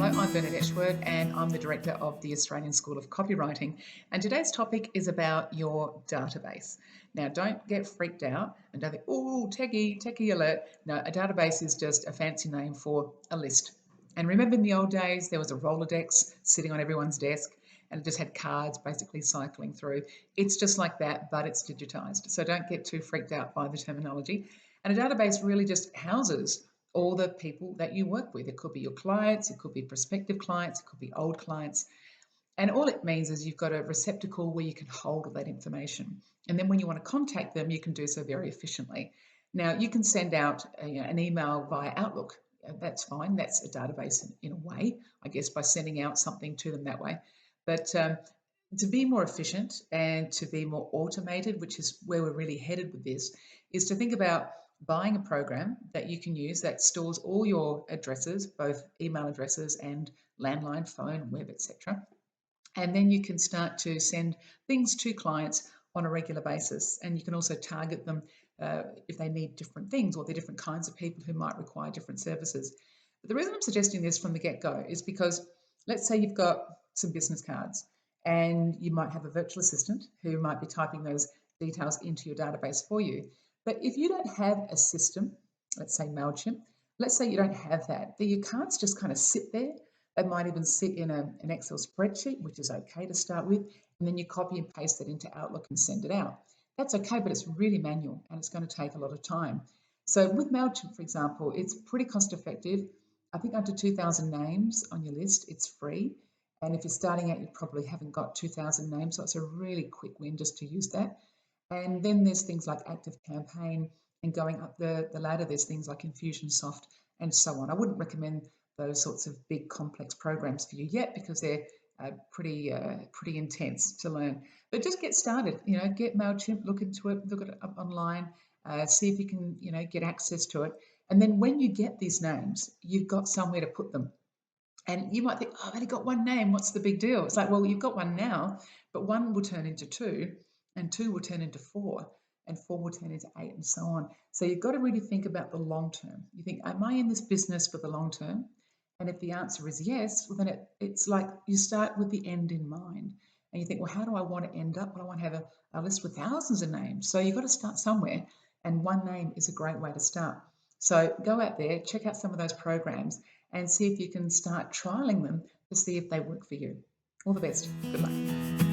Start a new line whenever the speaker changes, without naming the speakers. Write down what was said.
I'm Bernadette Schwert and I'm the Director of the Australian School of Copywriting. And today's topic is about your database. Now, don't get freaked out and don't think, oh, techie alert. No, a database is just a fancy name for a list. And remember in the old days, there was a Rolodex sitting on everyone's desk and it just had cards basically cycling through. It's just like that, but it's digitized. So don't get too freaked out by the terminology. And a database really just houses all the people that you work with. It could be your clients, it could be prospective clients, it could be old clients. And all it means is you've got a receptacle where you can hold all that information. And then when you want to contact them, you can do so very efficiently. Now, you can send out an email via Outlook. That's fine. That's a database in a way, I guess, by sending out something to them that way. But to be more efficient and to be more automated, which is where we're really headed with this, is to think about buying a program that you can use that stores all your addresses, both email addresses and landline, phone, web, etc. And then you can start to send things to clients on a regular basis. And you can also target them if they need different things or they're different kinds of people who might require different services. But the reason I'm suggesting this from the get-go is because let's say you've got some business cards and you might have a virtual assistant who might be typing those details into your database for you. But if you don't have a system, let's say MailChimp, let's say you don't have that, your cards just kind of sit there. They might even sit in an Excel spreadsheet, which is okay to start with, and then you copy and paste it into Outlook and send it out. That's okay, but it's really manual and it's going to take a lot of time. So with MailChimp, for example, it's pretty cost effective. I think up to 2,000 names on your list, it's free. And if you're starting out, you probably haven't got 2,000 names, so it's a really quick win just to use that. And then there's things like ActiveCampaign, and going up the ladder, there's things like Infusionsoft and so on. I wouldn't recommend those sorts of big complex programs for you yet because they're pretty intense to learn. But just get started. Get MailChimp, look into it, look at it up online, see if you can get access to it. And then when you get these names, you've got somewhere to put them. And you might think, oh, I've only got one name. What's the big deal? It's like, well, you've got one now, but one will turn into two, and two will turn into four, and four will turn into eight, and so on. So you've got to really think about the long term. You think, am I in this business for the long term? And if the answer is yes, well, then it's like you start with the end in mind. And you think, well, how do I want to end up? Well, I want to have a list with thousands of names. So you've got to start somewhere, and one name is a great way to start. So go out there, check out some of those programs, and see if you can start trialing them to see if they work for you. All the best. Good luck.